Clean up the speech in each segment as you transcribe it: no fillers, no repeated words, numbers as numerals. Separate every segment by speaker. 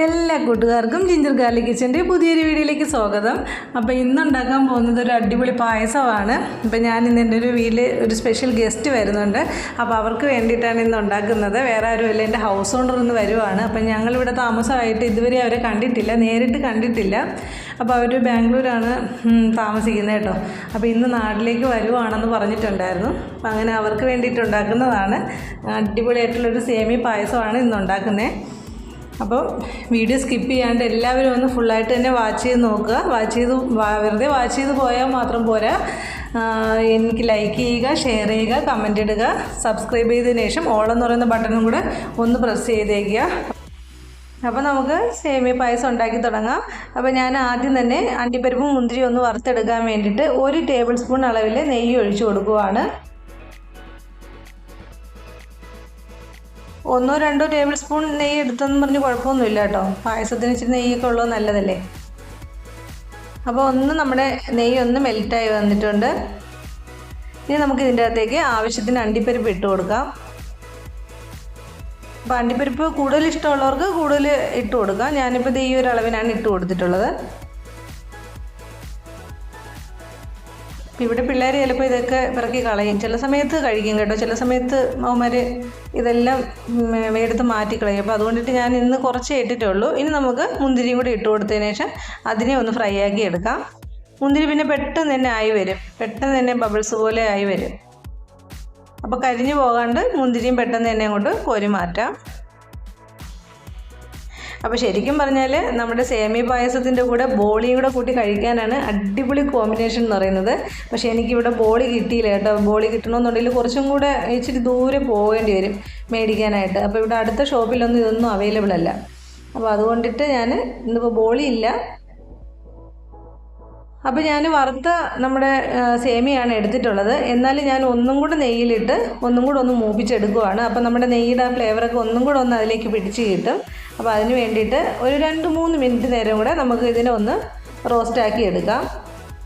Speaker 1: എല്ലാ കൂട്ടുകാർക്കും ginger garlic കിച്ചൻ്റെ പുതിയൊരു വീഡിയോയിലേക്ക് സ്വാഗതം. അപ്പോൾ ഇന്നുണ്ടാക്കാൻ പോകുന്നത് ഒരു അടിപൊളി പായസമാണ്. അപ്പോൾ ഞാൻ ഇന്ന് എൻ്റെ ഒരു വീട്ടിൽ ഒരു സ്പെഷ്യൽ ഗസ്റ്റ് വരുന്നുണ്ട്. അപ്പോൾ അവർക്ക് വേണ്ടിയിട്ടാണ് ഇന്ന് ഉണ്ടാക്കുന്നത്. വേറെ ആരുമല്ല, എൻ്റെ ഹൗസ് ഓണർ ഇന്ന് വരുവാണ്. അപ്പോൾ ഞങ്ങളിവിടെ താമസമായിട്ട് ഇതുവരെ അവരെ കണ്ടിട്ടില്ല, നേരിട്ട് കണ്ടിട്ടില്ല. അപ്പോൾ അവർ ബാംഗ്ലൂരാണ് താമസിക്കുന്നത് കേട്ടോ. അപ്പോൾ ഇന്ന് നാട്ടിലേക്ക് വരുവാണെന്ന് പറഞ്ഞിട്ടുണ്ടായിരുന്നു. അപ്പോൾ അങ്ങനെ അവർക്ക് വേണ്ടിയിട്ട് ഉണ്ടാക്കുന്നതാണ്. അടിപൊളിയായിട്ടുള്ളൊരു സേമിയ പായസമാണ് ഇന്ന് ഉണ്ടാക്കുന്നത്. അപ്പോൾ വീഡിയോ സ്കിപ്പ് ചെയ്യാണ്ട് എല്ലാവരും ഒന്ന് ഫുള്ളായിട്ട് തന്നെ വാച്ച് ചെയ്ത് നോക്കുക. വെറുതെ വാച്ച് ചെയ്ത് പോയാൽ മാത്രം പോരാ, എനിക്ക് ലൈക്ക് ചെയ്യുക, ഷെയർ ചെയ്യുക, കമൻ്റ് ഇടുക, സബ്സ്ക്രൈബ് ചെയ്തതിന് ശേഷം ഓൾ എന്ന് പറയുന്ന ബട്ടണും കൂടെ ഒന്ന് പ്രസ് ചെയ്തേക്കുക. അപ്പോൾ നമുക്ക് സേമിയ പായസം ഉണ്ടാക്കി തുടങ്ങാം. അപ്പോൾ ഞാൻ ആദ്യം തന്നെ അണ്ടിപ്പരിപ്പും മുന്തിരി ഒന്ന് വറുത്തെടുക്കാൻ വേണ്ടിയിട്ട് 1 ടേബിൾ സ്പൂൺ അളവിൽ നെയ്യ് ഒഴിച്ചു കൊടുക്കുവാണ്. 1-2 ടേബിൾ സ്പൂൺ നെയ്യ് എടുത്തെന്ന് പറഞ്ഞ് കുഴപ്പമൊന്നുമില്ല കേട്ടോ. പായസത്തിന് ഇച്ചിരി നെയ്യൊക്കെ ഉള്ളത് നല്ലതല്ലേ. അപ്പോൾ നമ്മുടെ നെയ്യ് ഒന്ന് മെൽറ്റായി വന്നിട്ടുണ്ട്. ഇനി നമുക്ക് ഇതിൻ്റെ അകത്തേക്ക് ആവശ്യത്തിന് അണ്ടിപ്പരിപ്പ് ഇട്ട് കൊടുക്കാം. അപ്പോൾ അണ്ടിപ്പരിപ്പ് കൂടുതൽ ഇഷ്ടമുള്ളവർക്ക് കൂടുതൽ ഇട്ട് കൊടുക്കാം. ഞാനിപ്പോൾ ഈ ഒരു അളവിനാണ് ഇട്ട് കൊടുത്തിട്ടുള്ളത്. ഇവിടെ പിള്ളേർ ചിലപ്പോൾ ഇതൊക്കെ പിറക്കി കളയും, ചില സമയത്ത് കഴിക്കും കേട്ടോ. ചില സമയത്ത് അവന്മാർ ഇതെല്ലാം എടുത്ത് മാറ്റിക്കളയും. അപ്പോൾ അതുകൊണ്ടിട്ട് ഞാൻ ഇന്ന് കുറച്ചേ ഇട്ടിട്ടുള്ളൂ. ഇനി നമുക്ക് മുന്തിരിയും കൂടി ഇട്ട് കൊടുത്തതിന് ശേഷം അതിനെ ഒന്ന് ഫ്രൈ ആക്കി എടുക്കാം. മുന്തിരി പിന്നെ പെട്ടെന്ന് തന്നെ ആയി വരും, പെട്ടെന്ന് തന്നെ ബബിൾസ് പോലെ ആയി വരും. അപ്പോൾ കരിഞ്ഞു പോകാണ്ട് മുന്തിരിയും പെട്ടെന്ന് തന്നെ അങ്ങോട്ട് കോരി മാറ്റാം. അപ്പോൾ ശരിക്കും പറഞ്ഞാൽ നമ്മുടെ സേമിയ പായസത്തിൻ്റെ കൂടെ ബോളിയും കൂടെ കൂട്ടി കഴിക്കാനാണ് അടിപൊളി കോമ്പിനേഷൻ എന്ന് പറയുന്നത്. പക്ഷേ എനിക്കിവിടെ ബോളി കിട്ടിയില്ല കേട്ടോ. ബോളി കിട്ടണമെന്നുണ്ടെങ്കിൽ കുറച്ചും കൂടെ ഇച്ചിരി ദൂരെ പോകേണ്ടി വരും മേടിക്കാനായിട്ട്. അപ്പോൾ ഇവിടെ അടുത്ത ഷോപ്പിലൊന്നും ഇതൊന്നും അവൈലബിൾ അല്ല. അപ്പോൾ അതുകൊണ്ടിട്ട് ഞാൻ ഇന്നിപ്പോൾ ബോളി ഇല്ല. അപ്പോൾ ഞാൻ വറുത്ത നമ്മുടെ സേമിയാണ് എടുത്തിട്ടുള്ളത്. എന്നാലും ഞാൻ ഒന്നും കൂടെ നെയ്യിലിട്ട് ഒന്നും കൂടെ ഒന്ന് മൂപ്പിച്ചെടുക്കുവാണ്. അപ്പോൾ നമ്മുടെ നെയ്യുടെ ഫ്ലേവറൊക്കെ ഒന്നും കൂടെ ഒന്ന് അതിലേക്ക് പിടിച്ച് കിട്ടും. അപ്പോൾ അതിന് വേണ്ടിയിട്ട് ഒരു 2-3 മിനിറ്റ് നേരം കൂടെ നമുക്ക് ഇതിനെ ഒന്ന് റോസ്റ്റാക്കി എടുക്കാം.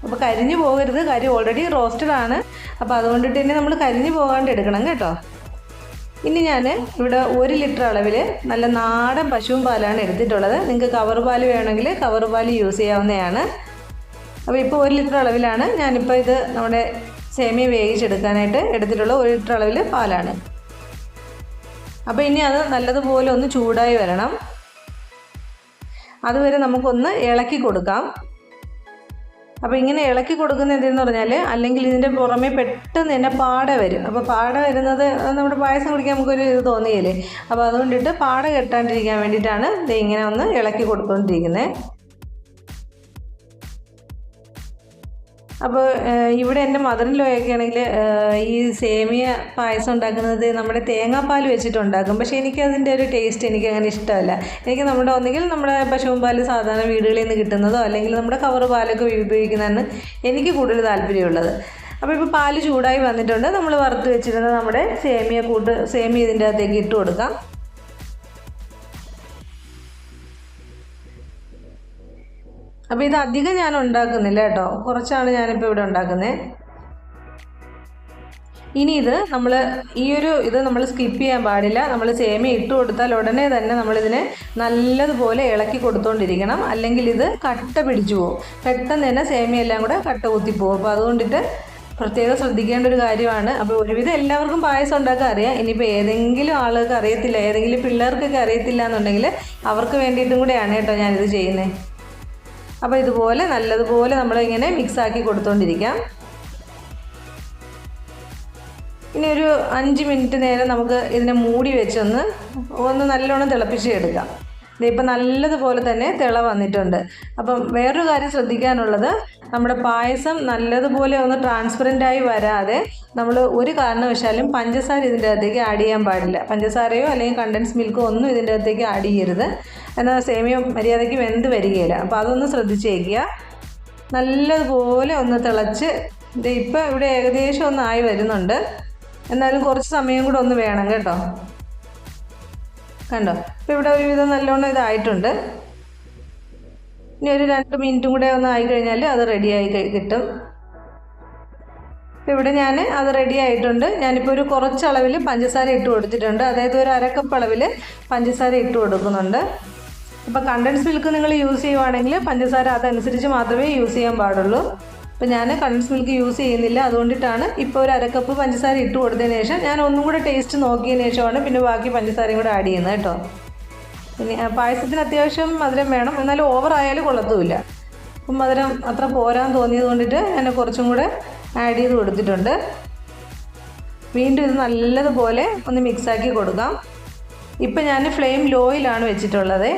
Speaker 1: അപ്പോൾ കരിഞ്ഞു പോകരുത്, കരി ഓൾറെഡി റോസ്റ്റഡ് ആണ്. അപ്പോൾ അതുകൊണ്ടിട്ട് തന്നെ നമ്മൾ കരിഞ്ഞു പോകാണ്ട് എടുക്കണം കേട്ടോ. ഇനി ഞാൻ ഇവിടെ 1 ലിറ്റർ അളവിൽ നല്ല നാടൻ പശുവും പാലാണ് എടുത്തിട്ടുള്ളത്. നിങ്ങൾക്ക് കവർ പാൽ വേണമെങ്കിൽ കവർ പാൽ യൂസ് ചെയ്യാവുന്നതാണ്. അപ്പോൾ ഇപ്പോൾ 1 ലിറ്റർ അളവിലാണ് ഞാനിപ്പോൾ ഇത് നമ്മുടെ സേമിയ വേവിച്ചെടുക്കാനായിട്ട് എടുത്തിട്ടുള്ള 1 ലിറ്റർ അളവിൽ പാലാണ്. അപ്പോൾ ഇനി അത് നല്ലതുപോലെ ഒന്ന് ചൂടായി വരണം. അതുവരെ നമുക്കൊന്ന് ഇളക്കി കൊടുക്കാം. അപ്പോൾ ഇങ്ങനെ ഇളക്കി കൊടുക്കുന്ന എന്തെന്ന് പറഞ്ഞാൽ, അല്ലെങ്കിൽ ഇതിൻ്റെ പുറമേ പെട്ടെന്ന് തന്നെ പാട വരും. അപ്പോൾ പാട വരുന്നത് നമ്മുടെ പായസം കുടിക്കാൻ നമുക്കൊരു ഇത് തോന്നിയില്ലേ. അപ്പോൾ അതുകൊണ്ടിട്ട് പാട കെട്ടാണ്ടിരിക്കാൻ വേണ്ടിയിട്ടാണ് ഇത് ഇങ്ങനെ ഒന്ന് ഇളക്കി കൊടുത്തുകൊണ്ടിരിക്കുന്നത്. അപ്പോൾ ഇവിടെ എൻ്റെ മദറിൻലോയൊക്കെ ആണെങ്കിൽ ഈ സേമിയ പായസം ഉണ്ടാക്കുന്നത് നമ്മുടെ തേങ്ങാപ്പാൽ വെച്ചിട്ടുണ്ടാക്കും. പക്ഷേ എനിക്കതിൻ്റെ ഒരു ടേസ്റ്റ് എനിക്കങ്ങനെ ഇഷ്ടമല്ല. എനിക്ക് ഒന്നുകിൽ നമ്മുടെ പശുവും പാൽ സാധാരണ വീടുകളിൽ നിന്ന് കിട്ടുന്നതോ അല്ലെങ്കിൽ നമ്മുടെ കവർ പാലൊക്കെ ഉപയോഗിക്കുന്നതാണ് എനിക്ക് കൂടുതൽ താല്പര്യമുള്ളത്. അപ്പോൾ ഇപ്പോൾ പാല് ചൂടായി വന്നിട്ടുണ്ട്. നമ്മൾ വറുത്ത് വെച്ചിരുന്ന നമ്മുടെ സേമിയ ഇതിൻ്റെ അകത്തേക്ക് ഇട്ട് കൊടുക്കാം. അപ്പോൾ ഇത് അധികം ഞാൻ ഉണ്ടാക്കുന്നില്ല കേട്ടോ, കുറച്ചാണ് ഞാനിപ്പോൾ ഇവിടെ ഉണ്ടാക്കുന്നത്. ഇനി ഇത് നമ്മൾ സ്കിപ്പ് ചെയ്യാൻ പാടില്ല. നമ്മൾ സേമിയ ഇട്ട് കൊടുത്താൽ ഉടനെ തന്നെ നമ്മളിതിനെ നല്ലതുപോലെ ഇളക്കി കൊടുത്തുകൊണ്ടിരിക്കണം. അല്ലെങ്കിൽ ഇത് കട്ട പിടിച്ചു പോകും, പെട്ടെന്ന് തന്നെ സേമിയ എല്ലാം കൂടെ കട്ട കുത്തിപ്പോകും. അപ്പോൾ അതുകൊണ്ടിട്ട് പ്രത്യേകം ശ്രദ്ധിക്കേണ്ട ഒരു കാര്യമാണ്. അപ്പോൾ ഒരുവിധം എല്ലാവർക്കും പായസം ഉണ്ടാക്കാൻ അറിയാം. ഇനിയിപ്പോൾ ഏതെങ്കിലും ആളുകൾക്ക് അറിയത്തില്ല, ഏതെങ്കിലും പിള്ളേർക്കൊക്കെ അറിയത്തില്ല എന്നുണ്ടെങ്കിൽ അവർക്ക് വേണ്ടിയിട്ടും കൂടെയാണ് കേട്ടോ ഞാനിത് ചെയ്യുന്നത്. അപ്പോൾ ഇതുപോലെ നല്ലതുപോലെ നമ്മളിങ്ങനെ മിക്സാക്കി കൊടുത്തുകൊണ്ടിരിക്കാം. ഇനി ഒരു 5 മിനിറ്റ് നേരം നമുക്ക് ഇതിനെ മൂടി വെച്ചൊന്ന് നല്ലോണം തിളപ്പിച്ച് എടുക്കാം. ഇതിപ്പോൾ നല്ലതുപോലെ തന്നെ തിള വന്നിട്ടുണ്ട്. അപ്പം വേറൊരു കാര്യം ശ്രദ്ധിക്കാനുള്ളത്, നമ്മുടെ പായസം നല്ലതുപോലെ ഒന്ന് ട്രാൻസ്പെറൻ്റായി വരാതെ നമ്മൾ ഒരു കാരണവശാലും പഞ്ചസാര ഇതിൻ്റെ അകത്തേക്ക് ആഡ് ചെയ്യാൻ പാടില്ല. പഞ്ചസാരയോ അല്ലെങ്കിൽ കണ്ടൻസ് മിൽക്കോ ഒന്നും ഇതിൻ്റെ അകത്തേക്ക് ആഡ് ചെയ്യരുത്. എന്നാൽ സേമിയ മര്യാദയ്ക്ക് വെന്ത് വരികയില്ല. അപ്പോൾ അതൊന്ന് ശ്രദ്ധിച്ചേക്കുക. നല്ലതുപോലെ ഒന്ന് തിളച്ച് ഇപ്പോൾ ഇവിടെ ഏകദേശം ഒന്നായി വരുന്നുണ്ട്. എന്നാലും കുറച്ച് സമയം കൂടെ ഒന്ന് വേണം കേട്ടോ. കണ്ടോ, ഇപ്പോൾ ഇവിടെ ഒരുവിധം നല്ലോണം ഇതായിട്ടുണ്ട്. ഇനി ഒരു 2 മിനിറ്റും കൂടെ ഒന്ന് ആയിക്കഴിഞ്ഞാൽ അത് റെഡിയായി കിട്ടും. ഇവിടെ ഞാൻ അത് റെഡി ആയിട്ടുണ്ട്. ഞാനിപ്പോൾ ഒരു കുറച്ചളവിൽ പഞ്ചസാര ഇട്ട് കൊടുത്തിട്ടുണ്ട്. അതായത് ഒരു 1/2 കപ്പ് അളവിൽ പഞ്ചസാര ഇട്ട് കൊടുക്കുന്നുണ്ട്. അപ്പോൾ കണ്ടൻസ് മിൽക്ക് നിങ്ങൾ യൂസ് ചെയ്യുവാണെങ്കിൽ പഞ്ചസാര അതനുസരിച്ച് മാത്രമേ യൂസ് ചെയ്യാൻ പാടുള്ളൂ. അപ്പോൾ ഞാൻ കണ്ടൻസ് മിൽക്ക് യൂസ് ചെയ്യുന്നില്ല, അതുകൊണ്ടിട്ടാണ് ഇപ്പോൾ ഒരു അരക്കപ്പ് പഞ്ചസാര ഇട്ട് കൊടുത്തതിന് ശേഷം ഞാൻ ഒന്നും കൂടെ ടേസ്റ്റ് നോക്കിയതിന് ശേഷമാണ് പിന്നെ ബാക്കി പഞ്ചസാരയും കൂടെ ആഡ് ചെയ്യുന്നത് കേട്ടോ. പിന്നെ പായസത്തിന് അത്യാവശ്യം മധുരം വേണം, എന്നാലും ഓവറായാലും കൊള്ളത്തുമില്ല. അപ്പം മധുരം അത്ര പോരാൻ തോന്നിയത് കൊണ്ടിട്ട് ഞാൻ കുറച്ചും കൂടെ ആഡ് ചെയ്ത് കൊടുത്തിട്ടുണ്ട്. വീണ്ടും ഇത് നല്ലതുപോലെ ഒന്ന് മിക്സാക്കി കൊടുക്കാം. ഇപ്പം ഞാൻ ഫ്ലെയിം ലോയിലാണ് വെച്ചിട്ടുള്ളത്.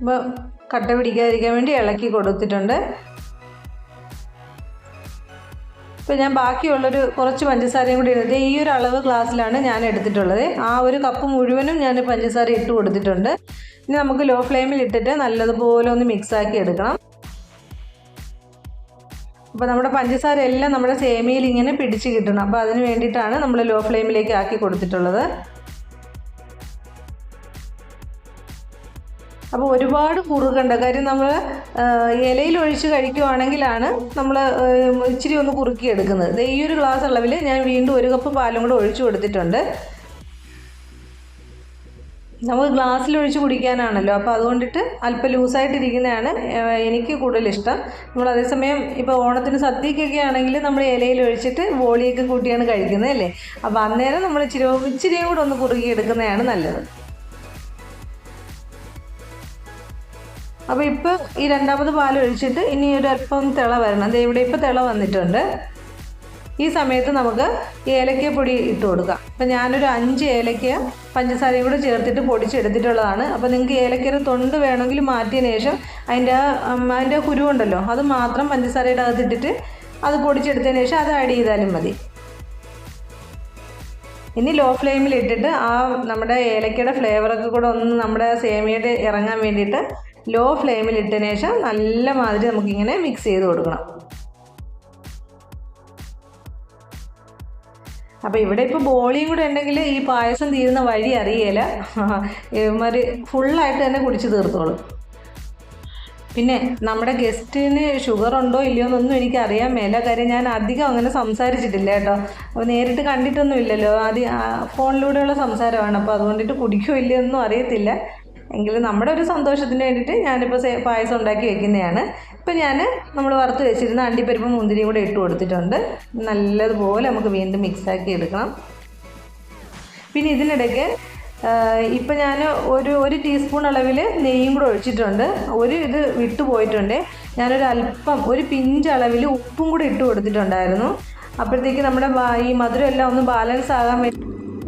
Speaker 1: അപ്പോൾ കട്ട പിടിക്കാതിരിക്കാൻ വേണ്ടി ഇളക്കി കൊടുത്തിട്ടുണ്ട്. ഇപ്പോൾ ഞാൻ ബാക്കിയുള്ളൊരു കുറച്ച് പഞ്ചസാരയും കൂടി ഇടുന്നത് ഈ ഒരു അളവ് ഗ്ലാസ്സിലാണ് ഞാൻ എടുത്തിട്ടുള്ളത്. ആ ഒരു കപ്പ് മുഴുവനും ഞാൻ പഞ്ചസാര ഇട്ട് കൊടുത്തിട്ടുണ്ട്. ഇനി നമുക്ക് ലോ ഫ്ലെയിമിൽ ഇട്ടിട്ട് നല്ലതുപോലെ ഒന്ന് മിക്സാക്കി എടുക്കണം. അപ്പോൾ നമ്മുടെ പഞ്ചസാര എല്ലാം നമ്മുടെ സേമിയയിൽ ഇങ്ങനെ പിടിച്ച് കിട്ടണം. അപ്പോൾ അതിന് വേണ്ടിയിട്ടാണ് നമ്മൾ ലോ ഫ്ലെയിമിലേക്ക് ആക്കി കൊടുത്തിട്ടുള്ളത്. അപ്പോൾ ഒരുപാട് കുറുകണ്ട, കാര്യം നമ്മൾ ഇലയിൽ ഒഴിച്ച് കഴിക്കുവാണെങ്കിലാണ് നമ്മൾ ഇച്ചിരി ഒന്ന് കുറുക്കി എടുക്കുന്നത്. ഈ ഒരു ഗ്ലാസ് അളവിൽ ഞാൻ വീണ്ടും 1 കപ്പ് പാലും കൂടെ ഒഴിച്ച് കൊടുത്തിട്ടുണ്ട്. നമുക്ക് ഗ്ലാസ്സിൽ ഒഴിച്ച് കുടിക്കാനാണല്ലോ, അപ്പോൾ അതുകൊണ്ടിട്ട് അല്പം ലൂസായിട്ടിരിക്കുന്നതാണ് എനിക്ക് കൂടുതലിഷ്ടം. നമ്മൾ അതേസമയം ഇപ്പോൾ ഓണത്തിന് സദ്യക്കൊക്കെ ആണെങ്കിൽ നമ്മൾ ഇലയിൽ ഒഴിച്ചിട്ട് ബോളിയൊക്കെ കൂട്ടിയാണ് കഴിക്കുന്നത് അല്ലേ. അപ്പോൾ അന്നേരം നമ്മൾ ഇച്ചിരിയും കൂടെ ഒന്ന് കുറുക്കി എടുക്കുന്നതാണ് നല്ലത്. അപ്പോൾ ഇപ്പോൾ ഈ 2ാമത് പാൽ ഒഴിച്ചിട്ട് ഇനി ഒരു അല്പം തിള വരണം. അത് ഇവിടെ ഇപ്പോൾ തിള വന്നിട്ടുണ്ട്. ഈ സമയത്ത് നമുക്ക് ഏലക്കപ്പൊടി ഇട്ട് കൊടുക്കാം. അപ്പോൾ ഞാനൊരു 5 ഏലക്ക പഞ്ചസാരയും കൂടെ ചേർത്തിട്ട് പൊടിച്ചെടുത്തിട്ടുള്ളതാണ്. അപ്പോൾ നിങ്ങൾക്ക് ഏലക്കയുടെ തൊണ്ട് വേണമെങ്കിൽ മാറ്റിയതിന് ശേഷം അതിൻ്റെ കുരുവുണ്ടല്ലോ അത് മാത്രം പഞ്ചസാരയുടെ അകത്തിട്ടിട്ട് അത് പൊടിച്ചെടുത്തതിന് ശേഷം അത് ആഡ് ചെയ്താലും മതി. ഇനി ലോ ഫ്ലെയിമിൽ ഇട്ടിട്ട് നമ്മുടെ ഏലക്കയുടെ ഫ്ലേവറൊക്കെ കൂടെ ഒന്ന് നമ്മുടെ സേമിയയുടെ ഇറങ്ങാൻ വേണ്ടിയിട്ട് ലോ ഫ്ലെയിമിൽ ഇട്ടതിന് ശേഷം നല്ല മാതിരി നമുക്കിങ്ങനെ മിക്സ് ചെയ്ത് കൊടുക്കണം. അപ്പോൾ ഇവിടെ ഇപ്പോൾ ബോളിയും കൂടെ ഉണ്ടെങ്കിൽ ഈ പായസം തീരുന്ന വഴി അറിയില്ല, ഇവന്മാർ ഫുള്ളായിട്ട് തന്നെ കുടിച്ച് തീർത്തോളും. പിന്നെ നമ്മുടെ ഗസ്റ്റിന് ഷുഗർ ഉണ്ടോ ഇല്ലയോ എന്നൊന്നും എനിക്ക് അറിയാൻ മേല, കാര്യം ഞാൻ അധികം അങ്ങനെ സംസാരിച്ചിട്ടില്ല കേട്ടോ. അപ്പോൾ നേരിട്ട് കണ്ടിട്ടൊന്നും ഇല്ലല്ലോ, ഫോണിലൂടെയുള്ള സംസാരമാണ്. അപ്പോൾ അതുകൊണ്ടിട്ട് കുടിക്കോ ഇല്ലയോ ഒന്നും അറിയത്തില്ല. എങ്കിലും നമ്മുടെ ഒരു സന്തോഷത്തിന് വേണ്ടിയിട്ട് ഞാനിപ്പോൾ പായസം ഉണ്ടാക്കി വെക്കുന്നതാണ്. ഇപ്പോൾ നമ്മൾ വറുത്ത് വെച്ചിരുന്ന അണ്ടിപ്പരിപ്പും മുന്തിരിയും കൂടെ ഇട്ട് കൊടുത്തിട്ടുണ്ട്. നല്ലതുപോലെ നമുക്ക് വീണ്ടും മിക്സാക്കി എടുക്കണം. പിന്നെ ഇതിനിടയ്ക്ക് ഇപ്പം ഞാൻ ഒരു ടീസ്പൂൺ അളവിൽ നെയ്യും കൂടെ ഒഴിച്ചിട്ടുണ്ട്. ഇത് വിട്ടു പോയിട്ടുണ്ട്. ഞാനൊരു അല്പം ഒരു പിഞ്ച് അളവിൽ ഉപ്പും കൂടെ ഇട്ട് കൊടുത്തിട്ടുണ്ടായിരുന്നു. അപ്പോഴത്തേക്ക് നമ്മുടെ ഈ മധുരം എല്ലാം ഒന്ന് ബാലൻസ് ആകാൻ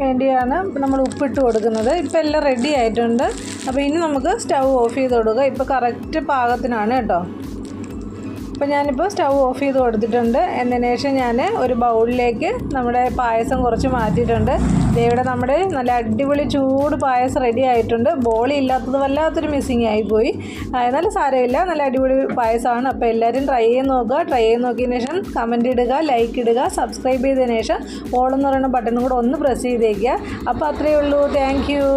Speaker 1: വേണ്ടിയാണ് നമ്മൾ ഉപ്പിട്ട് കൊടുക്കുന്നത്. ഇപ്പോൾ എല്ലാം റെഡി ആയിട്ടുണ്ട്. അപ്പോൾ ഇനി നമുക്ക് സ്റ്റൗ ഓഫ് ചെയ്ത് കൊടുക്കുക. ഇപ്പോൾ കറക്റ്റ് പാകത്തിനാണ് കേട്ടോ. അപ്പോൾ ഞാനിപ്പോൾ സ്റ്റൗ ഓഫ് ചെയ്ത് കൊടുത്തിട്ടുണ്ട്. എന്നതിന് ശേഷം ഞാൻ ഒരു ബൗളിലേക്ക് നമ്മുടെ പായസം കുറച്ച് മാറ്റിയിട്ടുണ്ട്. ഇവിടെ നമ്മുടെ നല്ല അടിപൊളി ചൂട് പായസം റെഡി ആയിട്ടുണ്ട്. ബോളി ഇല്ലാത്തത് വല്ലാത്തൊരു മിസ്സിങ് ആയിപ്പോയി, എന്നാലും സാരമില്ല, നല്ല അടിപൊളി പായസമാണ്. അപ്പോൾ എല്ലാവരും ട്രൈ ചെയ്ത് നോക്കുക. ട്രൈ ചെയ്ത് നോക്കിയതിന് ശേഷം കമൻറ്റ് ഇടുക, ലൈക്ക് ഇടുക, സബ്സ്ക്രൈബ് ചെയ്തതിന് ശേഷം ഓൾ എന്ന് പറയുന്ന ബട്ടണും കൂടെ ഒന്ന് പ്രസ് ചെയ്തേക്കുക. അപ്പോൾ അത്രയേ ഉള്ളൂ. Thank you.